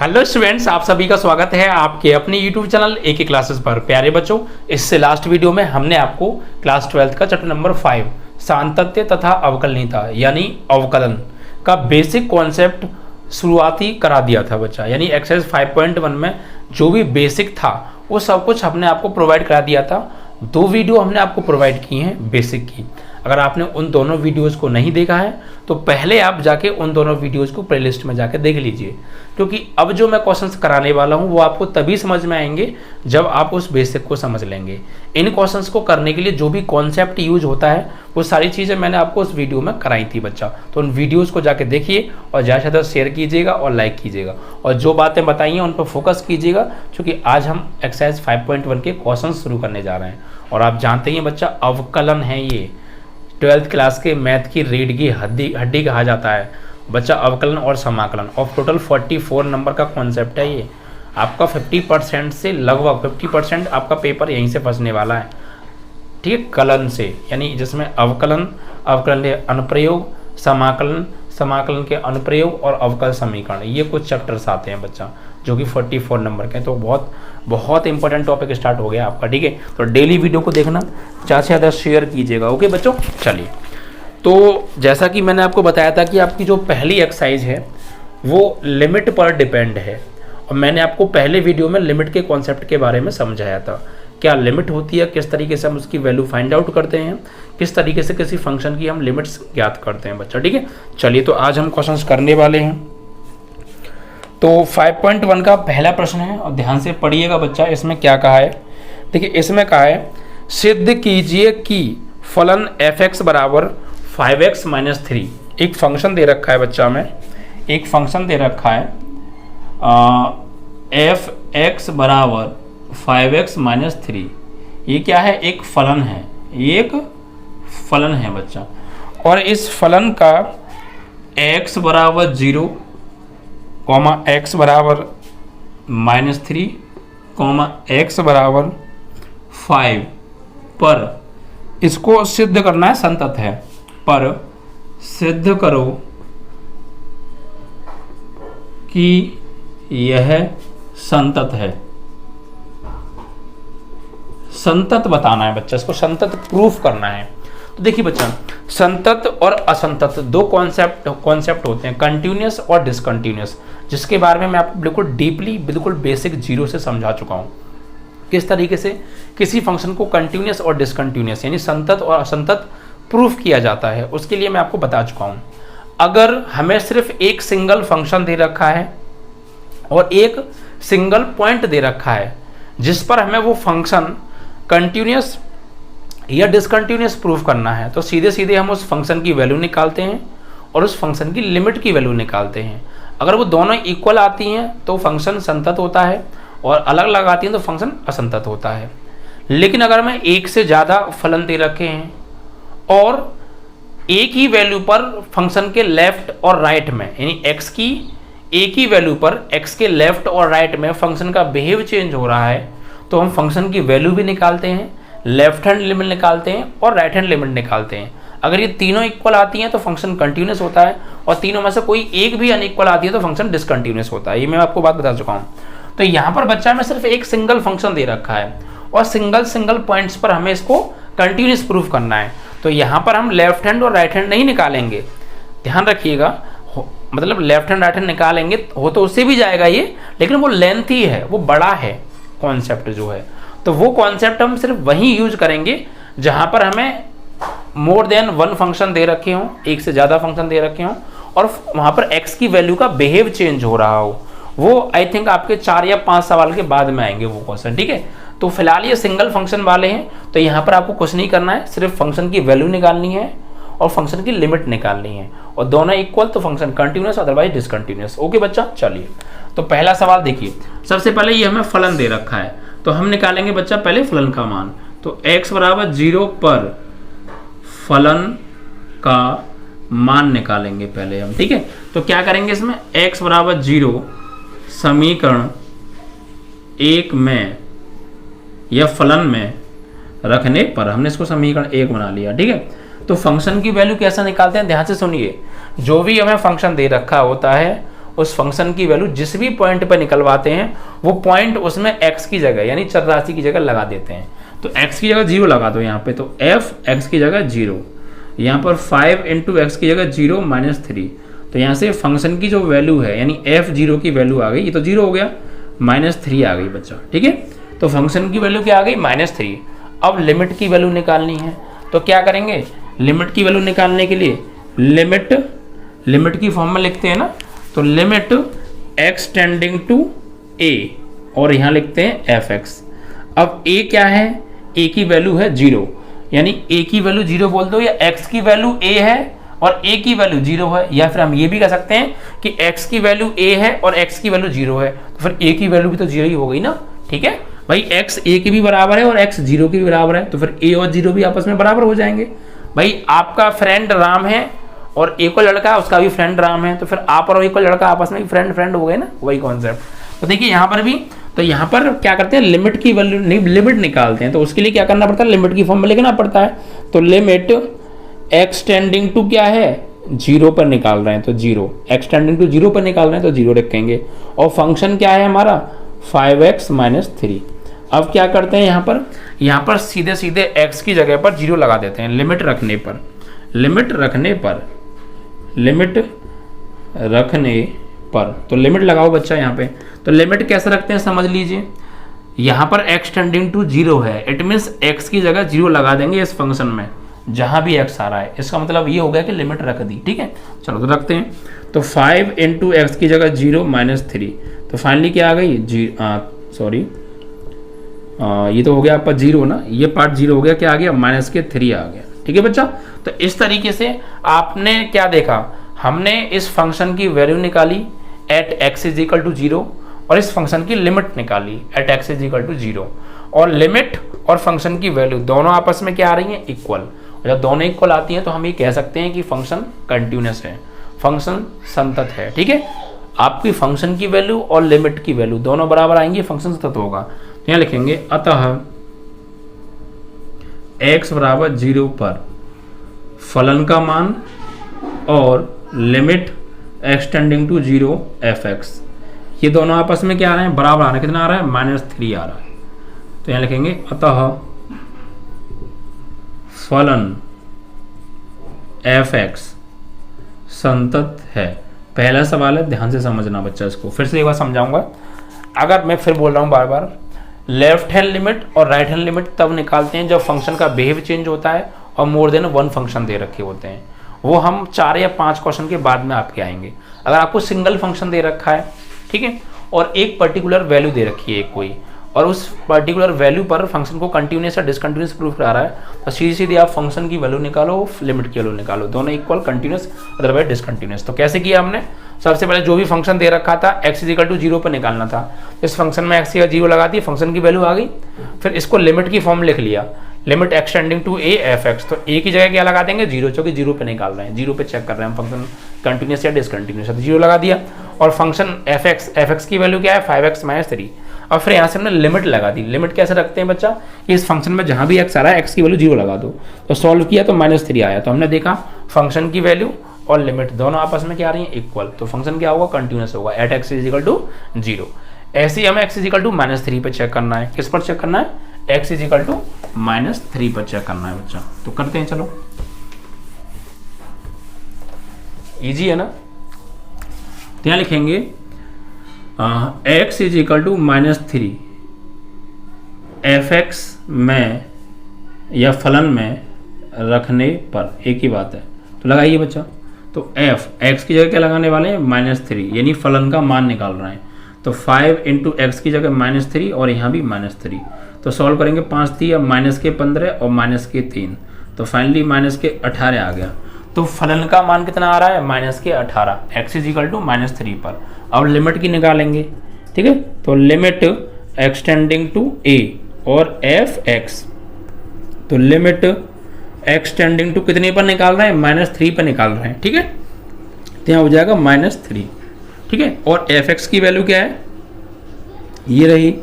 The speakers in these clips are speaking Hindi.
हेलो स्टूडेंट्स, आप सभी का स्वागत है आपके अपने यूट्यूब चैनल एके क्लासेस पर। प्यारे बच्चों, इससे लास्ट वीडियो में हमने आपको क्लास 12 का चैप्टर नंबर 5 सांतत्य तथा अवकलनीयता यानी अवकलन का बेसिक कॉन्सेप्ट शुरुआती करा दिया था बच्चा। यानी एक्सरसाइज 5.1 में जो भी बेसिक था वो सब कुछ हमने आपको प्रोवाइड करा दिया था। 2 वीडियो हमने आपको प्रोवाइड की हैं बेसिक की। अगर आपने उन दोनों वीडियोज़ को नहीं देखा है तो पहले आप जाके उन दोनों वीडियोज़ को प्लेलिस्ट में जाके देख लीजिए, क्योंकि अब जो मैं क्वेश्चंस कराने वाला हूँ वो आपको तभी समझ में आएंगे जब आप उस बेसिक को समझ लेंगे। इन क्वेश्चंस को करने के लिए जो भी कॉन्सेप्ट यूज होता है वो सारी चीज़ें मैंने आपको उस वीडियो में कराई थी बच्चा। तो उन वीडियोज़ को जाके देखिए और ज़्यादा से ज़्यादा शेयर कीजिएगा और लाइक कीजिएगा और जो बातें बताई हैं उन पर फोकस कीजिएगा, क्योंकि आज हम एक्सरसाइज 5.1 के क्वेश्चन शुरू करने जा रहे हैं। और आप जानते हैं बच्चा, अवकलन है ये 12th क्लास के मैथ की रीढ़ की हड्डी कहा जाता है बच्चा। अवकलन और समाकलन और टोटल 44 नंबर का कॉन्सेप्ट है ये। आपका 50% से लगभग 50% आपका पेपर यहीं से फंसने वाला है, ठीक है, कलन से। यानी जिसमें अवकलन के अनुप्रयोग, समाकलन के अनुप्रयोग और अवकल समीकरण, ये कुछ चैप्टर्स आते हैं बच्चा जो कि 44 नंबर के। तो बहुत इंपॉर्टेंट टॉपिक स्टार्ट हो गया आपका, ठीक है। तो डेली वीडियो को देखना, ज़्यादा से ज़्यादा शेयर कीजिएगा, ओके बच्चों। चलिए, तो जैसा कि मैंने आपको बताया था कि आपकी जो पहली एक्सरसाइज है वो लिमिट पर डिपेंड है, और मैंने आपको पहले वीडियो में लिमिट के कॉन्सेप्ट के बारे में समझाया था। क्या लिमिट होती है, किस तरीके से हम उसकी वैल्यू फाइंड आउट करते हैं, किस तरीके से किसी फंक्शन की हम लिमिट्स ज्ञात करते हैं बच्चा, ठीक है। चलिए, तो आज हम क्वेश्चंस करने वाले हैं। तो 5.1 का पहला प्रश्न है और ध्यान से पढ़िएगा बच्चा। इसमें क्या कहा है, देखिए इसमें कहा है सिद्ध कीजिए कि फलन f(x) बराबर 5x - 3। एक फंक्शन दे रखा है बच्चा में, एक फंक्शन दे रखा है f(x) बराबर 5x - 3। ये क्या है, एक फलन है, एक फलन है बच्चा। और इस फलन का x बराबर 0, x बराबर -3, x बराबर 5 पर इसको सिद्ध करना है, संतत है, पर सिद्ध करो कि यह संतत है। संतत बताना है बच्चा, इसको संतत प्रूफ करना है। तो देखिए बच्चा, संतत और असंतत दो कॉन्सेप्ट होते हैं, कंटिन्यूअस और डिसकंटिन्यूअस, जिसके बारे में मैं आपको बिल्कुल डीपली, बिल्कुल बेसिक जीरो से समझा चुका हूँ। किस तरीके से किसी फंक्शन को कंटिन्यूअस और डिसकंटिन्यूअस यानी संतत और असंतत प्रूफ किया जाता है, उसके लिए मैं आपको बता चुका हूँ। अगर हमें सिर्फ एक सिंगल फंक्शन दे रखा है और एक सिंगल पॉइंट दे रखा है जिस पर हमें वो फंक्शन कंटिन्यूअस या डिसकंटिन्यूअस प्रूफ करना है, तो सीधे सीधे हम उस फंक्शन की वैल्यू निकालते हैं और उस फंक्शन की लिमिट की वैल्यू निकालते हैं। अगर वो दोनों इक्वल आती हैं तो फंक्शन संतत होता है, और अलग अलग आती हैं तो फंक्शन असंतत होता है। लेकिन अगर मैं एक से ज़्यादा फलन दे रखे हैं और एक ही वैल्यू पर फंक्शन के लेफ्ट और राइट में, यानी x की एक ही वैल्यू पर x के लेफ्ट और राइट में फंक्शन का बिहेव चेंज हो रहा है, तो हम फंक्शन की वैल्यू भी निकालते हैं, लेफ्ट हैंड लिमिट निकालते हैं और राइट हैंड लिमिट निकालते हैं। अगर ये तीनों इक्वल आती हैं तो फंक्शन कंटिन्यूअस होता है, और तीनों में से कोई एक भी अनइक्वल आती है तो फंक्शन डिसकंटिन्यूअस होता है। ये मैं आपको बात बता चुका हूँ। तो यहाँ पर बच्चा में सिर्फ एक सिंगल फंक्शन दे रखा है और सिंगल पॉइंट्स पर हमें इसको कंटिन्यूअस प्रूफ करना है। तो यहाँ पर हम लेफ्ट हैंड और राइट हैंड नहीं निकालेंगे, ध्यान रखिएगा। मतलब लेफ्ट हैंड राइट हैंड निकालेंगे हो तो उससे भी जाएगा ये, लेकिन वो लेंथी है, वो बड़ा है कॉन्सेप्ट जो है। तो वो कॉन्सेप्ट हम सिर्फ वहीं यूज करेंगे जहाँ पर हमें मोर देन वन फंक्शन दे रखे हों, एक से ज़्यादा फंक्शन दे रखे हों, और वहाँ पर x की वैल्यू का बिहेव चेंज हो रहा हो। वो आई थिंक आपके 4 या 5 सवाल के बाद में आएंगे वो क्वेश्चन, ठीक है। तो फिलहाल ये सिंगल फंक्शन वाले हैं, तो यहाँ पर आपको कुछ नहीं करना है, सिर्फ फंक्शन की वैल्यू निकालनी है और फंक्शन की लिमिट निकालनी है, और दोनों इक्वल तो function continuous, otherwise discontinuous. Okay बच्चा, चलिए तो पहला सवाल देखिए। सबसे पहले ये हमें फलन दे रखा है, तो हम निकालेंगे बच्चा पहले फलन का मान। तो x बराबर 0 पर फलन का मान निकालेंगे पहले हम, ठीक है। तो क्या करेंगे इसमें, x बराबर 0 समीकरण 1 में या फलन में रखने पर हमने इसको समीकरण 1 बना लिया, ठीक है। तो फंक्शन की वैल्यू कैसा निकालते हैं, ध्यान से सुनिए। जो भी हमें फंक्शन दे रखा होता है उस फंक्शन की वैल्यू जिस भी पॉइंट पर निकलवाते हैं वो पॉइंट उसमें x की जगह यानी चर राशि की जगह लगा देते हैं। तो x की जगह 0 लगा दो यहाँ पे, तो f x की जगह 0, यहाँ पर 5 इंटू एक्स की जगह 0 माइनस 3। तो यहाँ से फंक्शन की जो वैल्यू है यानी f0 की वैल्यू आ गई, ये तो 0 हो गया, -3 आ गई बच्चा। ठीक है, तो फंक्शन की वैल्यू क्या आ गई -3। अब लिमिट की वैल्यू निकालनी है, तो क्या करेंगे, लिमिट की वैल्यू निकालने के लिए लिमिट की फॉर्म में लिखते हैं ना, तो limit x tending to a और यहाँ लिखते हैं fx। अब a क्या है, a की वैल्यू है 0, यानी a की वैल्यू 0 बोल दो, या x की वैल्यू a है और a की वैल्यू 0 है, या फिर हम ये भी कह सकते हैं कि x की वैल्यू a है और x की वैल्यू 0 है, तो फिर a की वैल्यू भी तो 0 ही हो गई ना। ठीक है भाई, x a के भी बराबर है और x 0 के भी बराबर है, तो फिर a और 0 भी आपस में बराबर हो जाएंगे। भाई आपका फ्रेंड राम है और एक और लड़का उसका भी फ्रेंड राम है, तो फिर आप और एक और लड़का आपस में फ्रेंड हो गए ना, वही कॉन्सेप्ट। तो देखिए यहाँ पर भी, तो यहाँ पर क्या करते हैं, लिमिट की वैल्यू लिमिट निकालते हैं, तो उसके लिए क्या करना पड़ता है, लिमिट की फॉर्म में लिखना पड़ता है। तो लिमिट x टेंडिंग टू क्या है, 0 पर निकाल रहे हैं तो 0, x टेंडिंग टू 0 पर निकाल रहे हैं तो 0 रखेंगे, और फंक्शन क्या है हमारा 5x - 3। अब क्या करते हैं, यहाँ पर सीधे सीधे x की जगह पर 0 लगा देते हैं लिमिट रखने पर। तो लिमिट लगाओ बच्चा यहाँ पे, तो लिमिट कैसे रखते हैं समझ लीजिए। यहाँ पर x टेंडिंग टू 0 है, इट मीन्स x की जगह 0 लगा देंगे इस फंक्शन में जहां भी x आ रहा है, इसका मतलब ये हो गया कि लिमिट रख दी। ठीक है, चलो तो रखते हैं, तो 5 इंटू एक्स की जगह 0 -3, तो फाइनली क्या आ गई, ये तो हो गया आपका 0 ना, ये पार्ट 0 हो गया, क्या आ गया -3 आ गया। ठीक है बच्चा, तो इस तरीके से आपने क्या देखा, हमने इस फंक्शन की वैल्यू निकाली एट x = 0 और इस फंक्शन की लिमिट निकाली एट x = 0, और लिमिट और फंक्शन की वैल्यू दोनों आपस में क्या आ रही हैं, इक्वल। जब दोनों इक्वल आती हैं तो हम ये कह सकते हैं कि फंक्शन कंटिन्यूअस है, फंक्शन संतत है। ठीक है, आपकी फंक्शन की वैल्यू और लिमिट की वैल्यू दोनों बराबर आएंगी, फंक्शन संतत होगा। तो यहाँ लिखेंगे अतः x = 0 पर फलन का मान और limit x tending to 0 fx, ये दोनों आपस में क्या आ रहे हैं, बराबर आ रहे हैं। कितना आ रहा है, -3 आ रहा है। तो यहाँ लिखेंगे अतः फलन fx संतत है। पहला सवाल है, ध्यान से समझना बच्चा, इसको फिर से एक बार समझाऊंगा। अगर मैं फिर बोल रहा हूँ बार बार, लेफ्ट हैंड लिमिट और राइट हैंड लिमिट तब निकालते हैं जब फंक्शन का बिहेव चेंज होता है और मोर देन 1 फंक्शन दे रखे होते हैं। वो हम 4 या 5 क्वेश्चन के बाद में आपके आएंगे। अगर आपको सिंगल फंक्शन दे रखा है, ठीक है, और एक पर्टिकुलर वैल्यू दे रखी है कोई, और उस पर्टिकुलर वैल्यू पर फंक्शन को कंटिन्यूअस या डिसकंटिन्यूअस प्रूफ करा रहा है, तो सीधी सीधी आप फंक्शन की वैल्यू निकालो, लिमिट की वैल्यू निकालो, दोनों इक्वल, कंटिन्यूअस अदरवाइज डिसकंटिन्यूअस। तो कैसे किया हमने, सबसे पहले जो भी फंक्शन दे रखा था x = 0 पर निकालना था, इस फंक्शन में x की 0 लगा दी, फंक्शन की वैल्यू आ गई। फिर इसको लिमिट की फॉर्म लिख लिया, limit x tending to a fx, तो a की जगह क्या लगा देंगे, 0, क्योंकि 0 पे निकाल रहे हैं, 0 पे चेक कर रहे हैं हम फंक्शन कंटिन्यूअस या डिसकंटिन्यूअस, तो 0 लगा दिया। और फंक्शन fx की वैल्यू क्या है, 5x - 3। और फिर यहाँ से हमने लिमिट लगा दी। लिमिट कैसे रखते हैं बच्चा, कि इस फंक्शन में जहाँ भी x आ रहा है x की वैल्यू 0 लगा दो। तो सॉल्व किया तो -3 आया, तो हमने देखा फंक्शन की वैल्यू और लिमिट दोनों आपस में क्या आ रही है, इक्वल, तो फंक्शन क्या होगा, कंटिन्यूअस होगा एट x = 0। ऐसे ही हमें x = -3 पर चेक करना है। किस पर चेक करना है, x = -3 पर चेक करना है बच्चा। तो करते हैं, चलो इजी है ना। तो यहाँ लिखेंगे x = -3 fx में या फलन में रखने पर, एक ही बात है, तो लगाइए बच्चा। तो x की जगह क्या लगाने वाले हैं, -3, यानी फलन का मान निकाल रहे हैं। तो 5 इंटू एक्स की जगह -3 और यहाँ भी -3, तो सॉल्व करेंगे, 5 3 अब -15 और -3, तो फाइनली -18 आ गया। तो फलन का मान कितना आ रहा है, -18, x = -3 पर। अब लिमिट की निकालेंगे, ठीक है, तो limit x tending to a और fx, तो लिमिट x टेंडिंग टू कितने पर निकाल रहे हैं, -3 पर निकाल रहे हैं, ठीक है, तो यहाँ हो जाएगा -3, ठीक है। और fx की वैल्यू क्या है, ये रही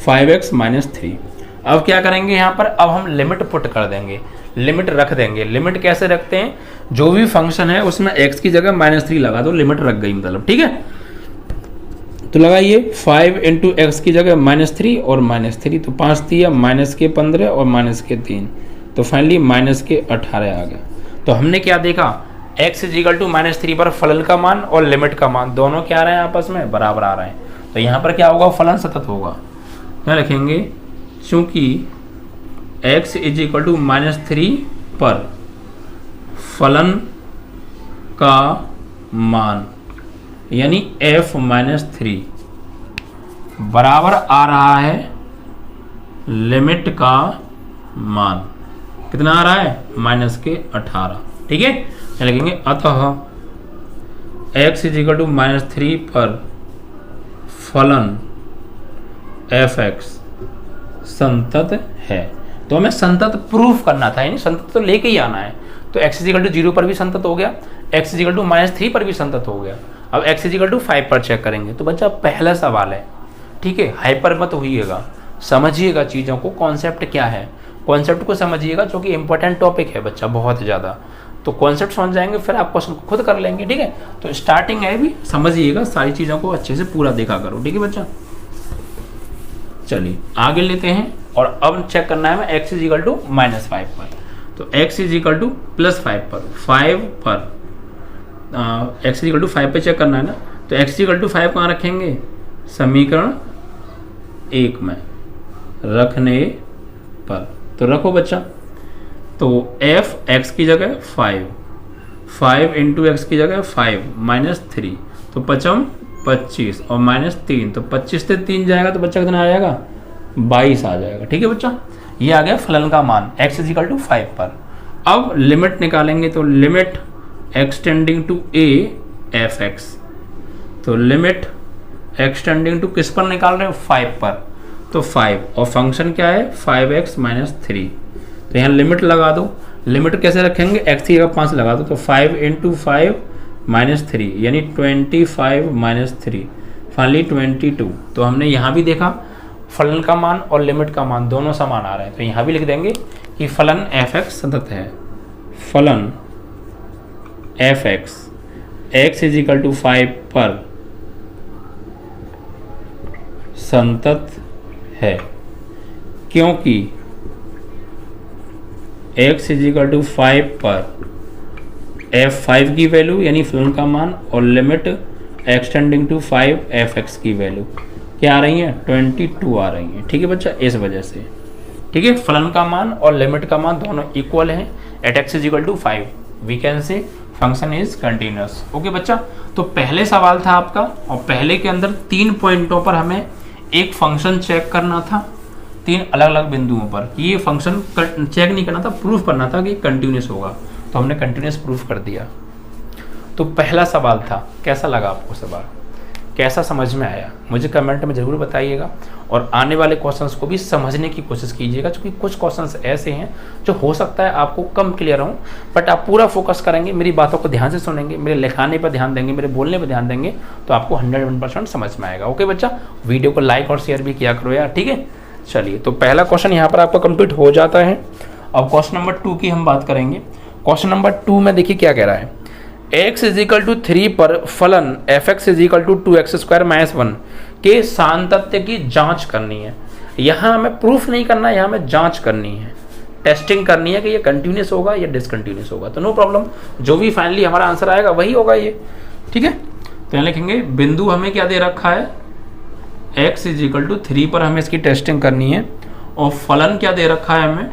5x - 3। अब क्या करेंगे यहाँ पर, अब हम लिमिट पुट कर देंगे, लिमिट रख देंगे। लिमिट कैसे रखते हैं, जो भी फंक्शन है उसमें x की जगह -3 लगा दो, लिमिट रख गई मतलब, ठीक है। तो लगाइए 5 इंटू एक्स की जगह -3 और -3, तो 5 दिया -15 और -3, तो फाइनली -18 आ गया। तो हमने क्या देखा, x इजिकल टू -3 पर फलन का मान और लिमिट का मान दोनों क्या आ रहे हैं, आपस में बराबर आ रहे हैं। तो यहाँ पर क्या होगा, फलन सतत होगा। क्या लिखेंगे, चूंकि x इजिकल टू -3 पर फलन का मान यानी f-3 बराबर आ रहा है लिमिट का मान, कितना आ रहा है, -18। ठीक है, लिखेंगे अतः x इजिकल टू -3 पर फलन f(x) संतत है। तो हमें संतत प्रूफ करना था, यानी संतत तो लेके ही आना है। तो x इजिकल टू 0 पर भी संतत हो गया, x इजिकल टू -3 पर भी संतत हो गया। अब x इजिकल टू 5 पर चेक करेंगे। तो बच्चा पहला सवाल है, ठीक है, हाइपर मत होइएगा, समझिएगा चीज़ों को, कॉन्सेप्ट क्या है, कॉन्सेप्ट को समझिएगा, क्योंकि इंपॉर्टेंट टॉपिक है बच्चा बहुत ज़्यादा। तो कॉन्सेप्ट समझ जाएंगे, फिर आप क्वेश्चन खुद कर लेंगे। ठीक है, तो स्टार्टिंग है भी समझिएगा, सारी चीज़ों को अच्छे से पूरा देखा करो। ठीक है बच्चा, चलिए आगे लेते हैं। और अब चेक करना है हमें x इजिकल टू -5 पर। तो x इजिकल टू +5 पर, 5 पर x इजिकल टू 5 पे चेक करना है ना। तो x इजिकल टू 5 कहाँ रखेंगे, समीकरण 1 में रखने पर। तो रखो बच्चा, तो f(x) की जगह 5 इंटू एक्स की जगह 5 -3, तो 5 25 और -3, तो 25 से 3 जाएगा तो बच्चा कितना आ जाएगा, 22 आ जाएगा। ठीक है बच्चा, ये आ गया फलन का मान x इजिकल टू 5 पर। अब लिमिट निकालेंगे, तो limit extending to a f(x), तो लिमिट एक्सटेंडिंग टू किस पर निकाल रहे हो, 5 पर। तो 5 और फंक्शन क्या है, 5x - 3। तो यहाँ लिमिट लगा दो। लिमिट कैसे रखेंगे, x की जगह 5 लगा दो, तो 5 इंटू 5 -3 यानी 25 - 3, फाइनली 22। तो हमने यहाँ भी देखा फलन का मान और लिमिट का मान दोनों समान आ रहे हैं। तो यहाँ भी लिख देंगे कि फलन f(x) संतत है। फलन f(x) x इजिकल टू 5 पर संतत है, क्योंकि x इजिकल टू 5 पर f(5) की वैल्यू यानी फलन का मान और लिमिट एक्सटेंडिंग टू 5 f(x) की वैल्यू क्या आ रही है, 22 आ रही है। ठीक है बच्चा, इस वजह से। ठीक है, फलन का मान और लिमिट का मान दोनों इक्वल हैं at x is equal to 5, we can say function is continuous. Okay बच्चा, तो पहले सवाल था आपका, और पहले के अंदर 3 पॉइंटों पर हमें एक फंक्शन चेक करना था, 3 अलग अलग बिंदुओं पर। ये फंक्शन चेक नहीं करना था, प्रूफ करना था कि कंटिन्यूअस होगा। तो हमने कंटिन्यूअस प्रूफ कर दिया। तो पहला सवाल था, कैसा लगा आपको सवाल, कैसा समझ में आया, मुझे कमेंट में ज़रूर बताइएगा। और आने वाले क्वेश्चंस को भी समझने की कोशिश कीजिएगा, क्योंकि कुछ क्वेश्चंस ऐसे हैं जो हो सकता है आपको कम क्लियर हो, बट आप पूरा फोकस करेंगे, मेरी बातों को ध्यान से सुनेंगे, मेरे लिखाने पर ध्यान देंगे, मेरे बोलने पर ध्यान देंगे, तो आपको 100% समझ में आएगा। ओके बच्चा, वीडियो को लाइक और शेयर भी किया करो यार। ठीक है, चलिए, तो पहला क्वेश्चन यहाँ पर आपका कंप्लीट हो जाता है। अब क्वेश्चन नंबर 2 की हम बात करेंगे। क्वेश्चन नंबर 2 में देखिए क्या कह रहा है, x इजिकल टू 3 पर फलन f(x) इजिकल टू 2x² - 1 के सातत्य की जांच करनी है। यहाँ हमें प्रूफ नहीं करना है, यहाँ हमें जांच करनी है, टेस्टिंग करनी है कि ये कंटिन्यूस होगा या डिसकंटिन्यूस होगा। तो नो प्रॉब्लम, जो भी फाइनली हमारा आंसर आएगा वही होगा ये। ठीक है, तो यहाँ लिखेंगे बिंदु हमें क्या दे रखा है, x इजिकल टू 3 पर हमें इसकी टेस्टिंग करनी है, और फलन क्या दे रखा है हमें,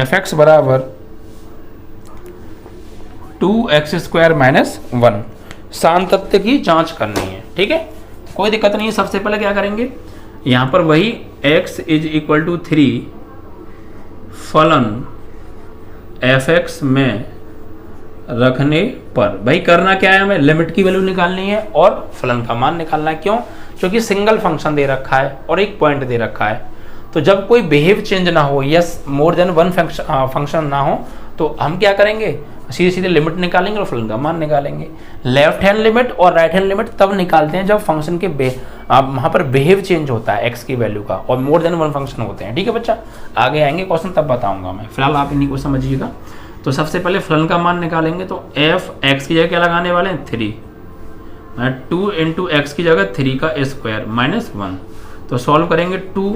f(x) बराबर 2x² - 1, सातत्य की जांच करनी है। ठीक है, कोई दिक्कत नहीं है। सबसे पहले क्या करेंगे, यहाँ पर वही x इज इक्वल टू 3 फलन f(x) में रखने पर, भाई करना क्या है, हमें लिमिट की वैल्यू निकालनी है और फलन का मान निकालना है। क्यों, क्योंकि सिंगल फंक्शन दे रखा है और एक पॉइंट दे रखा है। तो जब कोई बिहेव चेंज ना हो, yes more than one function ना हो, तो हम क्या करेंगे, सीधे सीधे लिमिट निकालेंगे और फलन का मान निकालेंगे। लेफ्ट हैंड लिमिट और राइट हैंड लिमिट तब निकालते हैं जब फंक्शन के वहाँ पर बिहेव चेंज होता है एक्स की वैल्यू का, और मोर देन वन फंक्शन होते हैं। ठीक है बच्चा, आगे आएंगे क्वेश्चन तब बताऊंगा मैं, फिलहाल आप इन्हीं को समझिएगा। तो सबसे पहले फलन का मान निकालेंगे, तो f(x) की जगह क्या लगाने वाले हैं, 3, 2 इंटू एक्स की जगह 3 का स्क्वायर माइनस 1, तो सॉल्व करेंगे 2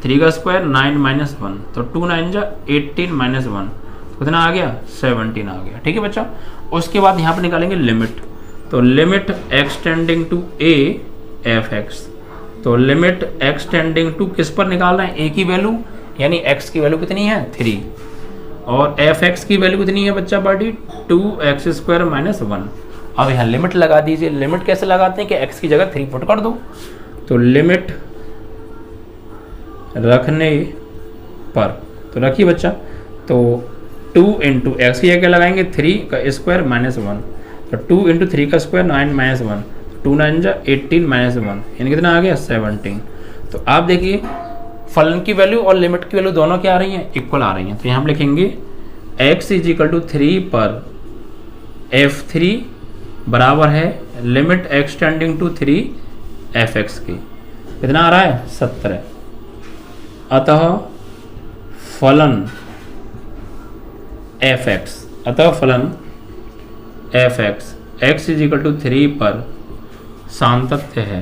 3 का स्क्वायर 9 माइनस 1, तो 2 9 जा 18 माइनस 1, कितना आ गया 17 आ गया। ठीक है बच्चा। उसके बाद यहाँ पर निकालेंगे लिमिट, तो limit extending to A F X, तो लिमिट एक्सटेंडिंग टू किस पर निकाल रहे हैं, ए की वैल्यू, यानी x की वैल्यू कितनी है 3, और एफ एक्स की वैल्यू कितनी है बच्चा पार्टी 2x स्क्वायर माइनस 1। अब यहाँ लिमिट लगा दीजिए। लिमिट कैसे लगाते हैं कि x की जगह 3 पुट कर दो, तो लिमिट रखने पर, तो रखिए बच्चा, तो 2 इंटू एक्स की जगह लगाएंगे 3 का स्क्वायर माइनस 1, तो 2 इंटू 3 का स्क्वायर 9 माइनस 1, 2 9 जा 18 माइनस 1, यानी कितना आ गया 17। तो आप देखिए फलन की वैल्यू और लिमिट की वैल्यू दोनों क्या आ रही हैं, इक्वल आ रही हैं। तो यहाँ हम लिखेंगे x इज इक्वल टू 3 पर f3 बराबर है लिमिट एक्सटेंडिंग टू 3 fx की, कितना आ रहा है 17। अतः फलन fx x is equal to 3 पर सातत्य है।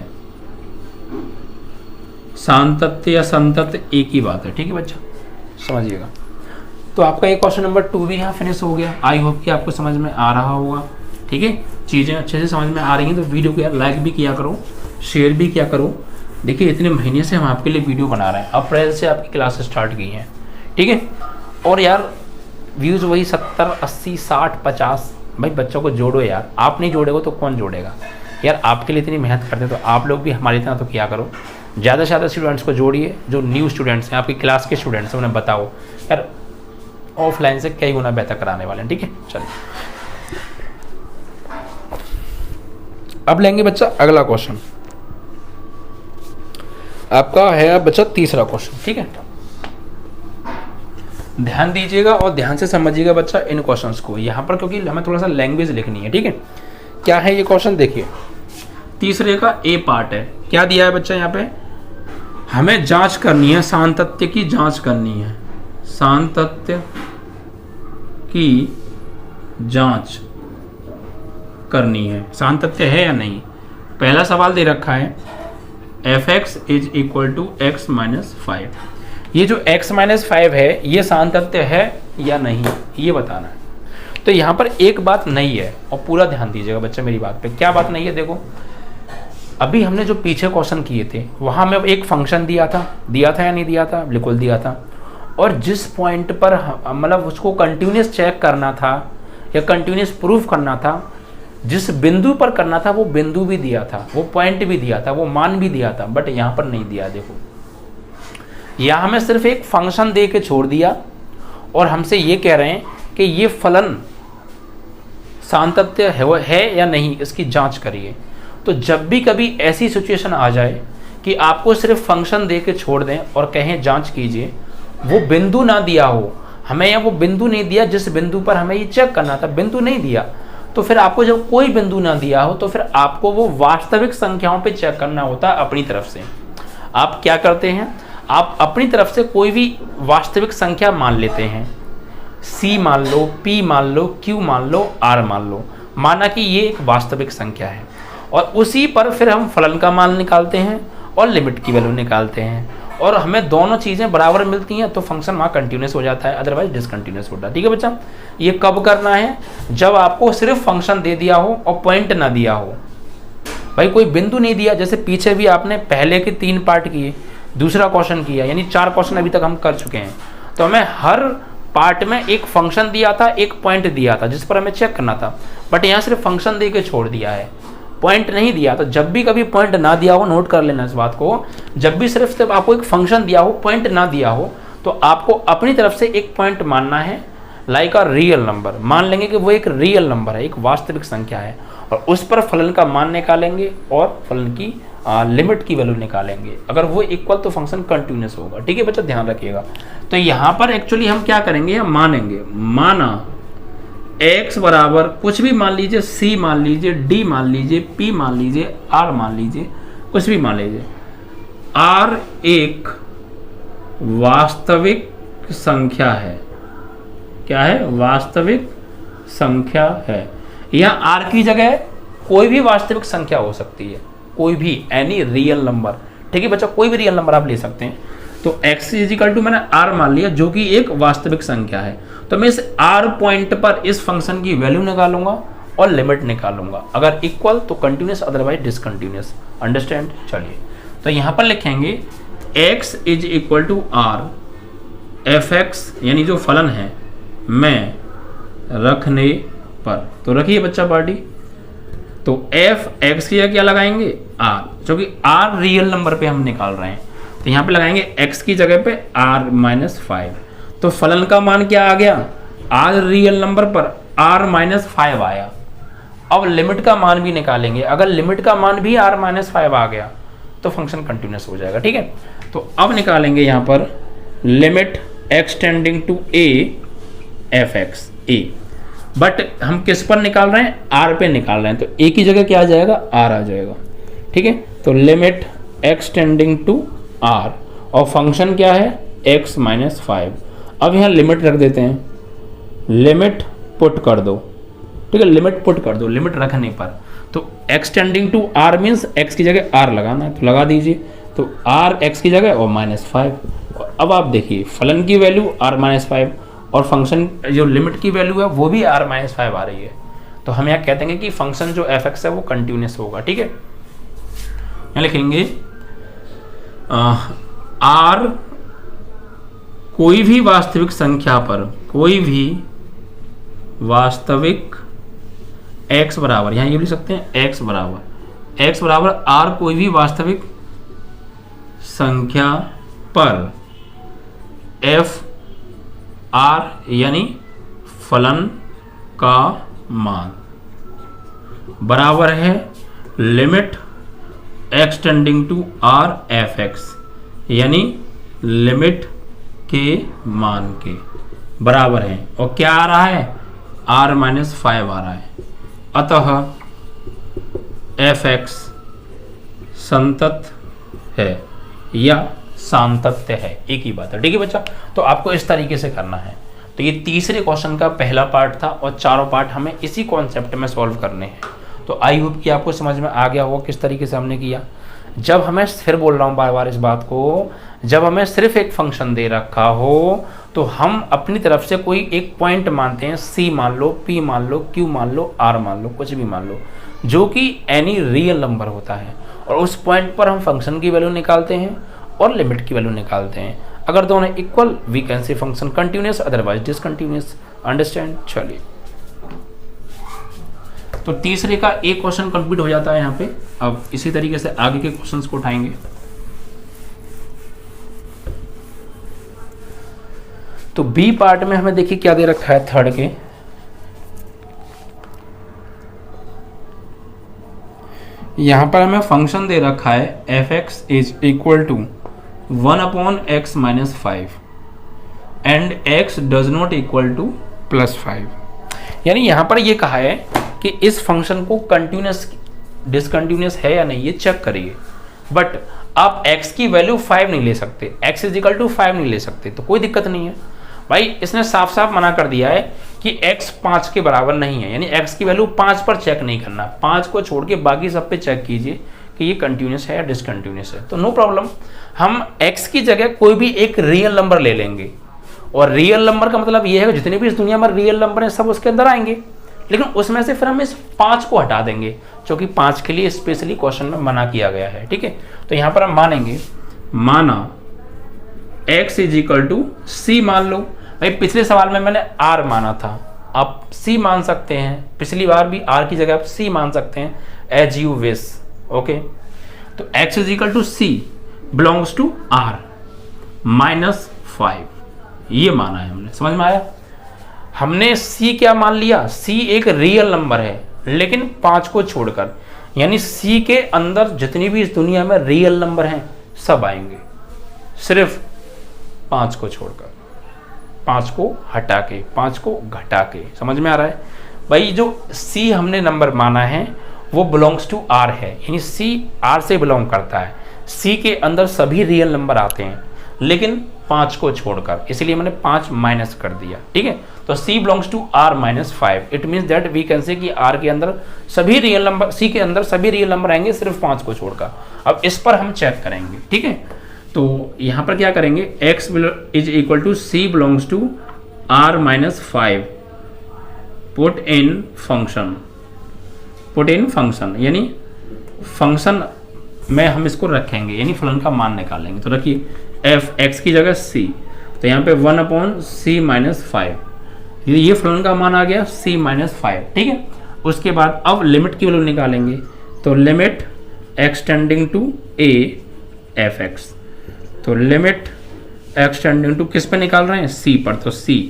सातत्य या संतत्य एक ही बात है। ठीक है बच्चा, समझिएगा। तो आपका ये क्वेश्चन नंबर 2 भी यहाँ फिनिश हो गया। आई होप कि आपको समझ में आ रहा होगा। ठीक है, चीज़ें अच्छे से समझ में आ रही हैं तो वीडियो को यार लाइक भी किया करो, शेयर भी किया करो। देखिए इतने महीने से हम आपके लिए वीडियो बना रहे हैं, अप्रैल से आपकी क्लासेस स्टार्ट की हैं। ठीक है, और यार व्यूज़ वही 70 80 60 50। भाई बच्चों को जोड़ो यार, आप नहीं जोड़ेगा तो कौन जोड़ेगा यार। आपके लिए इतनी मेहनत करते हैं तो आप लोग भी हमारी तरह तो किया करो। ज़्यादा से ज़्यादा स्टूडेंट्स को जोड़िए, जो न्यू स्टूडेंट्स हैं आपकी क्लास के स्टूडेंट्स हैं उन्हें बताओ यार ऑफलाइन से कई गुना बेहतर कराने वाले हैं। ठीक है, चलिए अब लेंगे बच्चा अगला क्वेश्चन। आपका है बच्चा तीसरा क्वेश्चन। ठीक है, ध्यान दीजिएगा और ध्यान से समझिएगा बच्चा इन क्वेश्चंस को यहाँ पर, क्योंकि हमें थोड़ा सा लैंग्वेज लिखनी है। ठीक है, क्या है ये क्वेश्चन देखिए, तीसरे का ए पार्ट है। क्या दिया है बच्चा यहाँ पे, हमें जांच करनी है, सातत्य की जांच करनी है, सातत्य की जांच करनी है, सातत्य है या नहीं। पहला सवाल दे रखा है fx is equal to x minus 5। ये जो x माइनस 5 है ये सातत्य है या नहीं, ये बताना है। तो यहाँ पर एक बात नहीं है, और पूरा ध्यान दीजिएगा बच्चा मेरी बात पे। क्या बात नहीं है, देखो अभी हमने जो पीछे क्वेश्चन किए थे वहाँ में एक फंक्शन दिया था या नहीं दिया था, बिल्कुल दिया था। और जिस पॉइंट पर मतलब उसको कंटिन्यूस चेक करना था या कंटिन्यूस प्रूफ करना था, जिस बिंदु पर करना था वो बिंदु भी दिया था, वो पॉइंट भी दिया था, वो मान भी दिया था, बट यहाँ पर नहीं दिया। देखो यहाँ हमें सिर्फ एक फंक्शन दे के छोड़ दिया और हमसे ये कह रहे हैं कि ये फलन सातत्य है या नहीं, इसकी जांच करिए। तो जब भी कभी ऐसी सिचुएशन आ जाए कि आपको सिर्फ फंक्शन दे के छोड़ दें और कहें जांच कीजिए, वो बिंदु ना दिया हो, हमें यहाँ वो बिंदु नहीं दिया जिस बिंदु पर हमें ये चेक करना था, बिंदु नहीं दिया, तो फिर आपको जब कोई बिंदु ना दिया हो तो फिर आपको वो वास्तविक संख्याओं पे चेक करना होता है अपनी तरफ से। आप क्या करते हैं, आप अपनी तरफ से कोई भी वास्तविक संख्या मान लेते हैं, C मान लो, P मान लो, Q मान लो, R मान लो, माना कि ये एक वास्तविक संख्या है, और उसी पर फिर हम फलन का मान निकालते हैं और लिमिट की वैल्यू निकालते हैं, और हमें दोनों चीज़ें बराबर मिलती हैं तो फंक्शन वहाँ कंटिन्यूस हो जाता है, अदरवाइज डिसकंटिन्यूस होता है। ठीक है बच्चा, ये कब करना है, जब आपको सिर्फ फंक्शन दे दिया हो और पॉइंट ना दिया हो। भाई कोई बिंदु नहीं दिया, जैसे पीछे भी आपने पहले के 3 पार्ट किए, दूसरा क्वेश्चन किया, यानी 4 क्वेश्चन अभी तक हम कर चुके हैं। तो हमें हर पार्ट में एक फंक्शन दिया था, एक पॉइंट दिया था जिस पर हमें चेक करना था, बट यहाँ सिर्फ फंक्शन दे के छोड़ दिया है, पॉइंट नहीं दिया। तो जब भी कभी पॉइंट ना दिया हो, नोट कर लेना इस बात को, जब भी सिर्फ आपको एक फंक्शन दिया हो, पॉइंट ना दिया हो, तो आपको अपनी तरफ से एक पॉइंट मानना है, लाइक अ रियल नंबर। मान लेंगे कि वो एक रियल नंबर है, एक वास्तविक संख्या है, और उस पर फलन का मान निकालेंगे और फलन की लिमिट की वैल्यू निकालेंगे। अगर वो इक्वल तो फंक्शन कंटिन्यूस होगा। ठीक है बच्चा, ध्यान रखिएगा। तो यहाँ पर एक्चुअली हम क्या करेंगे, या मानेंगे, माना x बराबर कुछ भी मान लीजिए, C मान लीजिए, D मान लीजिए, P मान लीजिए, R मान लीजिए, कुछ भी मान लीजिए, R एक वास्तविक संख्या है। क्या है, वास्तविक संख्या है। यहाँ R की जगह कोई भी वास्तविक संख्या हो सकती है, कोई भी, एनी रियल नंबर, ठीक है बच्चा, कोई भी रियल नंबर आप ले सकते हैं। तो x इजिकल टू मैंने r मान लिया जो कि एक वास्तविक संख्या है, तो मैं इस r पॉइंट पर इस फंक्शन की वैल्यू निकालूंगा और लिमिट निकालूंगा, अगर इक्वल तो कंटिन्यूस, अदरवाइज डिसकंटिन्यूस। अंडरस्टैंड। चलिए तो यहाँ पर लिखेंगे x is equal to r fx, यानी जो फलन है में रखने पर, तो रखिए बच्चा पार्टी, तो f x की जगह क्या लगाएंगे r, जो कि r रियल नंबर पे हम निकाल रहे हैं, तो यहाँ पे लगाएंगे x की जगह पे r-5। तो फलन का मान क्या आ गया, r रियल नंबर पर r-5 आया। अब लिमिट का मान भी निकालेंगे, अगर लिमिट का मान भी r-5 आ गया तो फंक्शन कंटिन्यूस हो जाएगा, ठीक है। तो अब निकालेंगे यहाँ पर limit extending to a fx a, but हम किस पर निकाल रहे हैं, r पे निकाल रहे हैं, तो a की जगह क्या आ जाएगा, r आ जाएगा, ठीक है। तो लिमिट एक्सटेंडिंग टू r, और फंक्शन क्या है x-5। अब यहाँ लिमिट रख देते हैं, लिमिट पुट कर दो, ठीक है, लिमिट पुट कर दो लिमिट रखने पर। तो x tending to r means x की जगह r लगाना है, तो लगा दीजिए, तो r x की जगह और -5। अब आप देखिए फलन की वैल्यू r-5 और फंक्शन जो लिमिट की वैल्यू है वो भी r-5 आ रही है, तो हम यहाँ कहते हैं कि फंक्शन जो fx है वो कंटिन्यूस होगा, ठीक है। यहाँ लिखेंगे r कोई भी वास्तविक संख्या पर, कोई भी वास्तविक x बराबर, यहाँ ये लिख सकते हैं x बराबर r कोई भी वास्तविक संख्या पर f r यानी फलन का मान बराबर है limit extending to r fx, यानी लिमिट के मान के बराबर है, और क्या आ रहा है r-5 आ रहा है, अतः fx संतत है या सांतत्य है, एक ही बात है, ठीक है बच्चा। तो आपको इस तरीके से करना है। तो ये तीसरे क्वेश्चन का पहला पार्ट था और चारों पार्ट हमें इसी कॉन्सेप्ट में सॉल्व करने हैं। तो आई होप कि आपको समझ में आ गया होगा किस तरीके से हमने किया। जब हमें, फिर बोल रहा हूँ बार बार इस बात को, जब हमें सिर्फ एक फंक्शन दे रखा हो तो हम अपनी तरफ से कोई एक पॉइंट मानते हैं, c मान लो, p मान लो, q मान लो, r मान लो, कुछ भी मान लो, जो कि एनी रियल नंबर होता है, और उस पॉइंट पर हम फंक्शन की वैल्यू निकालते हैं और लिमिट की वैल्यू निकालते हैं। अगर दोनों equal we can say function continuous, otherwise discontinuous. Understand. चलिए तो तीसरे का एक क्वेश्चन कंप्लीट हो जाता है यहाँ पे। अब इसी तरीके से आगे के क्वेश्चंस को उठाएंगे। तो बी पार्ट में हमें देखिए क्या दे रखा है थर्ड के, यहां पर हमें फंक्शन दे रखा है fx is equal to 1/x-5 and x does not equal to +5। यानी यहां पर ये कहा है कि इस फंक्शन को कंटिन्यूस डिसकंटिन्यूस है या नहीं ये चेक करिए, बट आप x की वैल्यू 5 नहीं ले सकते, x इज इक्वल टू 5 नहीं ले सकते, तो कोई दिक्कत नहीं है भाई। इसने साफ साफ मना कर दिया है कि x 5 के बराबर नहीं है, यानी x की वैल्यू 5 पर चेक नहीं करना, 5 को छोड़ के बाकी सब पे चेक कीजिए कि ये कंटिन्यूस है या डिसकंटिन्यूस है। तो नो प्रॉब्लम, हम x की जगह कोई भी एक रियल नंबर ले लेंगे, और रियल नंबर का मतलब ये है कि जितने भी इस दुनिया में रियल नंबर हैं सब उसके अंदर आएंगे, लेकिन उसमें से फिर हम इस 5 को हटा देंगे, जो कि 5 के लिए स्पेशली क्वेश्चन में मना किया गया है, ठीक है। तो यहाँ पर हम मानेंगे, माना x is equal to c मान लो। भाई पिछले सवाल में मैंने r माना था, आप c मान सकते हैं, पिछली बार भी r की जगह आप c मान सकते हैं, एज यू विश, ओके। तो x is equal to c belongs to r -5, ये माना है हमने, समझ में आया। हमने c क्या मान लिया, c एक रियल नंबर है लेकिन 5 को छोड़कर, यानी c के अंदर जितनी भी इस दुनिया में रियल नंबर हैं सब आएंगे, सिर्फ 5 को छोड़कर, 5 को हटा के, 5 को घटा के। समझ में आ रहा है भाई। जो c हमने नंबर माना है वो बिलोंग्स टू r है, यानी c r से बिलोंग करता है, c के अंदर सभी रियल नंबर आते हैं लेकिन 5 को छोड़कर, इसलिए मैंने 5 माइनस कर दिया, ठीक है। तो c belongs to r minus 5, it means that we can say कि r के अंदर सभी रियल नंबर, c के अंदर सभी रियल नंबर आएंगे सिर्फ 5 को छोड़कर। अब इस पर हम चेक करेंगे, ठीक है। तो यहाँ पर क्या करेंगे, x is equal to c belongs to r minus 5, put in function, यानी फंक्शन में हम इसको रखेंगे, यानी फलन का मान निकालेंगे। तो रखिए f x की जगह c, तो यहाँ पे 1/c माइनस 5, ये फलन का मान आ गया c माइनस 5, ठीक है। उसके बाद अब लिमिट की वैल्यू निकालेंगे, तो limit extending to a f(x), तो लिमिट एक्सटेंडिंग टू किस पे निकाल रहे हैं, c पर, तो c,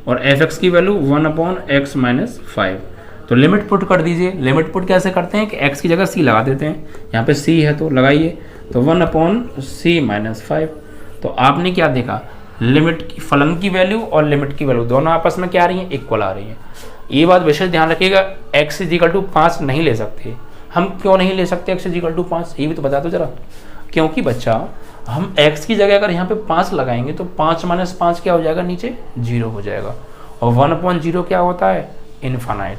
और f(x) की वैल्यू 1/x माइनस 5। तो लिमिट पुट कर दीजिए। लिमिट पुट कैसे करते हैं कि x की जगह c लगा देते हैं, यहाँ पे c है तो लगाइए, तो 1/c माइनस 5। तो आपने क्या देखा, लिमिट की फलन की वैल्यू और लिमिट की वैल्यू दोनों आपस में क्या आ रही है, इक्वल आ रही है। ये बात विशेष ध्यान रखिएगा, x इजिकल टू 5 नहीं ले सकते। हम क्यों नहीं ले सकते x इजिकल टू 5, ये भी तो बता दो जरा। क्योंकि बच्चा हम x की जगह अगर यहाँ पे 5 लगाएंगे तो 5 माइनस 5 क्या हो जाएगा, नीचे 0 हो जाएगा, और 1/0 क्या होता है, इनफाइनाइट,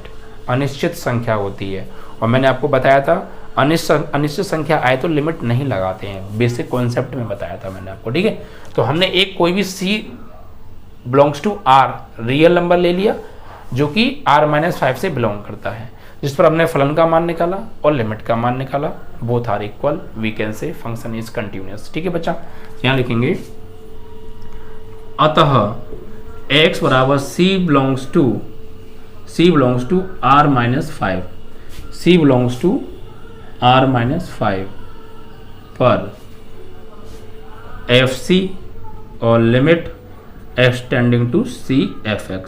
अनिश्चित संख्या होती है। और मैंने आपको बताया था अनिश्चित संख्या आए तो लिमिट नहीं लगाते हैं, बेसिक कॉन्सेप्ट में बताया था मैंने आपको, ठीक है। तो हमने एक कोई भी c belongs to r real number ले लिया जो कि r माइनस 5 से बिलोंग करता है, जिस पर हमने फलन का मान निकाला और लिमिट का मान निकाला, both are equal, we can say function is continuous, ठीक है बच्चा। यहाँ लिखेंगे अतः x बराबर c belongs to r minus 5, c belongs to r minus 5 पर fc और limit extending to c f(x)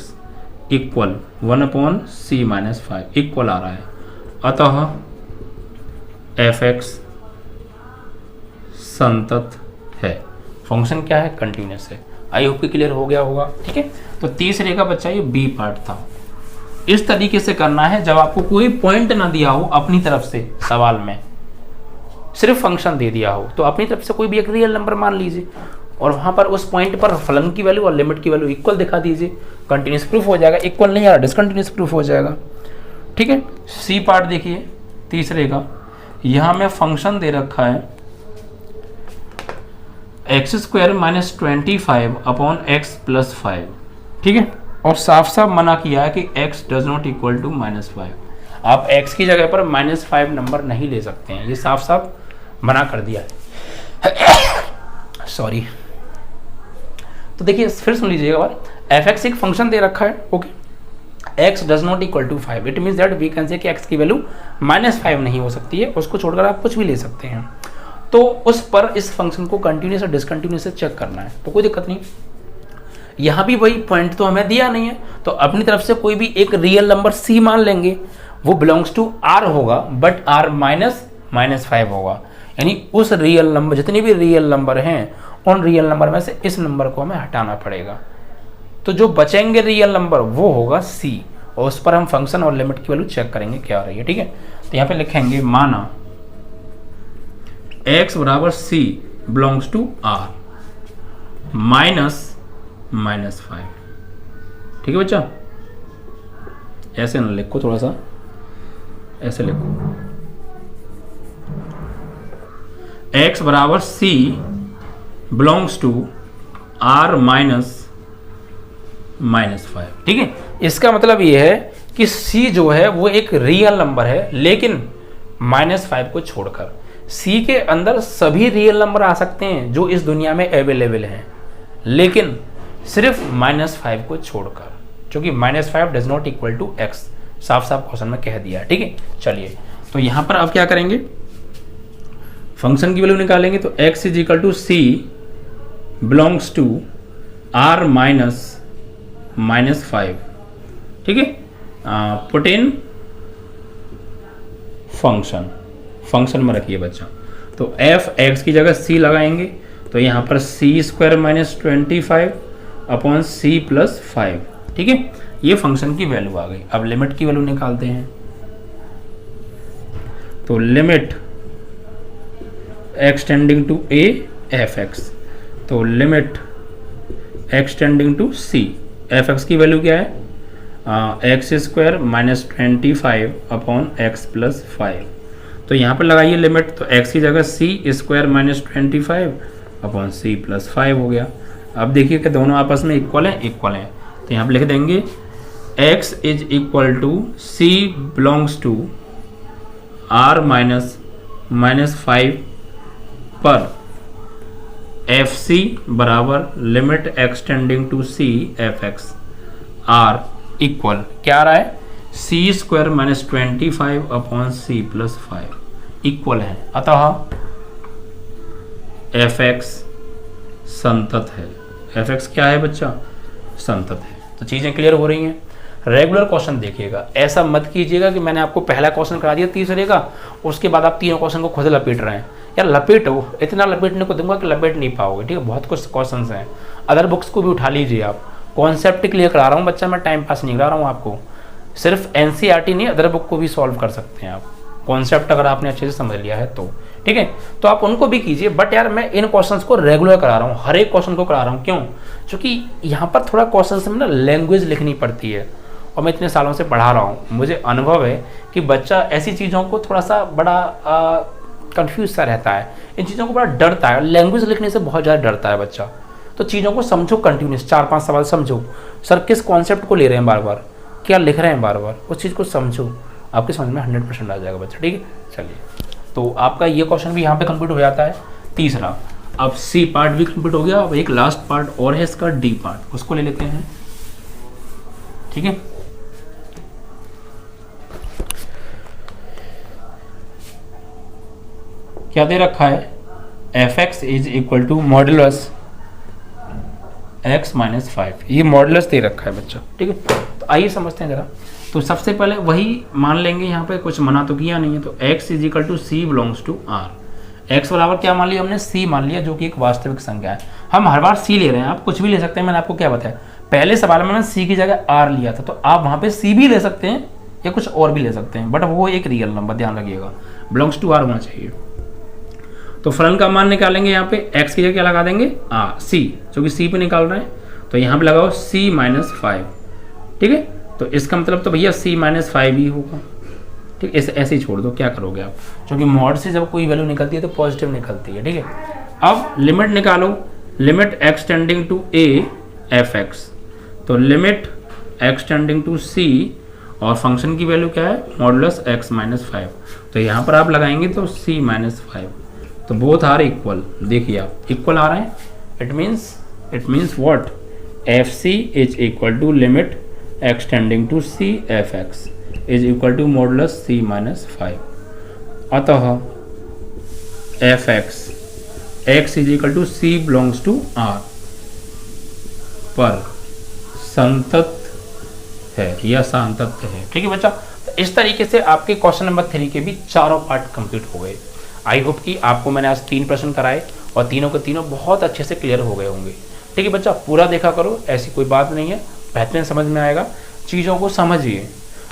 equal 1/c minus 5 equal आ रहा है। अतः f(x) संतत है। फंक्शन क्या है, कंटिन्यूअस है। आई होप कि क्लियर हो गया होगा, ठीक है। तो तीसरे का बच्चा ये बी पार्ट था। इस तरीके से करना है, जब आपको कोई पॉइंट ना दिया हो अपनी तरफ से सवाल में, सिर्फ फंक्शन दे दिया हो, तो अपनी तरफ से कोई भी एक रियल नंबर मान लीजिए और वहां पर उस पॉइंट पर फलन की वैल्यू और लिमिट की वैल्यू इक्वल दिखा दीजिए, कंटिन्यूअस प्रूफ हो जाएगा। इक्वल नहीं आ रहा, डिसकंटिन्यूअस प्रूफ हो जाएगा, ठीक है। सी पार्ट देखिए तीसरे का, यहां में फंक्शन दे रखा है x² minus 25 upon x plus 5, ठीक है, और साफ साफ मना किया है कि x does not equal to -5। आप x की जगह पर -5 नंबर नहीं ले सकते हैं, ये साफ साफ मना कर दिया है। सॉरी। तो देखिए फिर सुन लीजिएगा बार, f(x) एक फंक्शन दे रखा है, okay, x does not equal to 5, it means that we can say कि x की वैल्यू -5 नहीं हो सकती है, उसको छोड़कर आप कुछ भी ले सकते हैं। तो उस पर इस फंक्शन को कंटिन्यूस और डिसकंटिन्यूस से चेक करना है, तो कोई दिक्कत नहीं। यहाँ भी वही पॉइंट तो हमें दिया नहीं है, तो अपनी तरफ से कोई भी एक रियल नंबर c मान लेंगे, वो बिलोंग्स टू r होगा, बट r -5 होगा, यानी उस रियल नंबर, जितने भी रियल नंबर हैं उन रियल नंबर में से इस नंबर को हमें हटाना पड़ेगा। तो जो बचेंगे रियल नंबर वो होगा c, और उस पर हम फंक्शन और लिमिट की वैल्यू चेक करेंगे क्या आ रही है, ठीक है। तो यहाँ पे लिखेंगे माना x बराबर c बिलोंग्स टू r -5, ठीक है बच्चा। ऐसे ना लिखो, थोड़ा सा ऐसे लिखो, x बराबर c बिलोंग्स टू r -5, ठीक है। इसका मतलब ये है कि c जो है वो एक रियल नंबर है, लेकिन -5 को छोड़कर। c के अंदर सभी रियल नंबर आ सकते हैं जो इस दुनिया में अवेलेबल हैं, लेकिन सिर्फ -5 को छोड़कर, क्योंकि -5 does not equal to x, साफ साफ क्वेश्चन में कह दिया, ठीक है। चलिए, तो यहां पर अब क्या करेंगे, फंक्शन की वैल्यू निकालेंगे। तो x is equal to c belongs to r -5, ठीक है। पुट इन फंक्शन में रखिए बच्चा। तो f(x) की जगह c लगाएंगे, तो यहाँ पर c² minus 25 upon c plus 5, ठीक है। ये फंक्शन की वैल्यू आ गई। अब लिमिट की वैल्यू निकालते हैं। तो limit extending to a f(x), तो limit x tending to C, F X की वैल्यू क्या है x square minus 25 upon x plus 5। तो यहाँ पर लगाइए लिमिट, तो x की जगह C square minus 25 upon C plus 5 हो गया। अब देखिए कि दोनों आपस में इक्वल हैं, इक्वल हैं, तो यहाँ पर लिख देंगे x is equal to C belongs to r minus 5 पर एफ सी बराबर limit x tending to C F X are equal क्या आ रहा है C square minus 25 upon C plus 5 equal है। अतः एफ एक्स संतत है। एफ एक्स क्या है बच्चा? संतत है। तो चीज़ें क्लियर हो रही हैं। रेगुलर क्वेश्चन देखिएगा, ऐसा मत कीजिएगा कि मैंने आपको पहला क्वेश्चन करा दिया तीसरे का, उसके बाद आप तीनों क्वेश्चन को खुद लपेट रहे हैं। यार लपेटो, इतना लपेटने को दूंगा कि लपेट नहीं पाओगे, ठीक है। बहुत कुछ क्वेश्चन हैं, अदर बुक्स को भी उठा लीजिए आप। कॉन्सेप्ट क्लियर करा रहा हूँ बच्चा, मैं टाइम पास नहीं करा रहा हूँ आपको। सिर्फ एनसीईआरटी नहीं, अदर बुक को भी सॉल्व कर सकते हैं आप, कॉन्सेप्ट अगर आपने अच्छे से समझ लिया है तो, ठीक है। तो आप उनको भी कीजिए, बट यार मैं इन क्वेश्चंस को रेगुलर करा रहा हूँ, हर एक क्वेश्चन को करा रहा हूँ। क्यों? क्योंकि यहाँ पर थोड़ा क्वेश्चन में ना लैंग्वेज लिखनी पड़ती है, और मैं इतने सालों से पढ़ा रहा हूँ, मुझे अनुभव है कि बच्चा ऐसी चीज़ों को थोड़ा सा बड़ा कंफ्यूज सा रहता है, इन चीज़ों को बड़ा डरता है, लैंग्वेज लिखने से बहुत ज़्यादा डरता है बच्चा। तो चीज़ों को समझो कंटिन्यूस, 4-5 सवाल समझो, सर किस कॉन्सेप्ट को ले रहे हैं बार बार, क्या लिख रहे हैं बार बार, उस चीज़ को समझो, आपके समझ में 100% आ जाएगा बच्चा, ठीक है। चलिए, तो आपका ये क्वेश्चन भी यहाँ पे कंप्लीट हो जाता है, तीसरा। अब सी पार्ट भी कंप्लीट हो गया, अब एक लास्ट पार्ट और है इसका, डी पार्ट, उसको ले लेते हैं, ठीक है। क्या दे रखा है? F X is equal to modulus x minus 5, ये मॉडुलस दे रखा है बच्चा, ठीक है। तो आइए समझते हैं जरा। तो सबसे पहले वही मान लेंगे, यहाँ पे कुछ मना तो किया नहीं है, तो x is equal to C belongs to R. X बराबर क्या मान लिया हमने? सी मान लिया, जो कि एक वास्तविक संख्या है। हम हर बार सी ले रहे हैं, आप कुछ भी ले सकते हैं, मैंने आपको क्या बताया, पहले सवाल में मैंने सी की जगह आर लिया था, तो आप वहाँ पे सी भी ले सकते हैं या कुछ और भी ले सकते हैं, बट वो एक रियल नंबर, ध्यान रखिएगा, बिलोंग्स टू आर होना चाहिए। तो फलन का मान निकालेंगे, यहाँ पे x की जगह क्या लगा देंगे? सी, जो कि सी पे निकाल रहे हैं, तो यहाँ पे लगाओ c माइनस 5, ठीक है। तो इसका मतलब तो भैया c माइनस 5 ही होगा, ठीक है। ऐसे ही छोड़ दो, क्या करोगे आप, क्योंकि मॉड से जब कोई वैल्यू निकलती है तो पॉजिटिव निकलती है, ठीक है। अब लिमिट निकालो, limit x tending to a F X, तो limit x tending to c, और फंक्शन की वैल्यू क्या है? Modulus x minus 5। तो यहाँ पर आप लगाएंगे तो c माइनस 5, तो बोथ आर इक्वल। देखिए आप इक्वल आ रहे हैं, it means what? F C is equal to limit x tending to C F X is equal to modulus C minus 5। अतः F X is equal to C belongs to R पर संतत है या सांतत्य है, ठीक है बच्चा। तो इस तरीके से आपके क्वेश्चन नंबर 3 के भी चारों पार्ट कंप्लीट हो गए। आई होप कि आपको मैंने आज 3 प्रश्न कराए और तीनों के तीनों बहुत अच्छे से क्लियर हो गए होंगे, ठीक है बच्चा। पूरा देखा करो, ऐसी कोई बात नहीं है, बेहतरीन समझ में आएगा, चीज़ों को समझिए,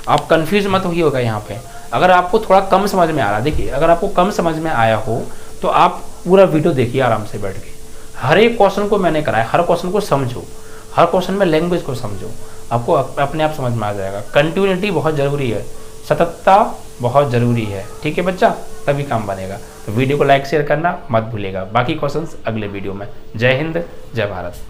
आप कंफ्यूज मत होइएगा यहाँ पे। अगर आपको थोड़ा कम समझ में आ रहा, देखिए अगर आपको कम समझ में आया हो तो आप पूरा वीडियो देखिए आराम से बैठ के, हर एक क्वेश्चन को मैंने कराया, हर क्वेश्चन को समझो, हर क्वेश्चन में लैंग्वेज को समझो, आपको अपने आप समझ में आ जाएगा। कंटिन्यूटी बहुत ज़रूरी है, सततता बहुत ज़रूरी है, ठीक है बच्चा, तभी काम बनेगा। तो वीडियो को लाइक शेयर करना मत भूलिएगा। बाकी क्वेश्चंस अगले वीडियो में। जय हिंद, जय भारत।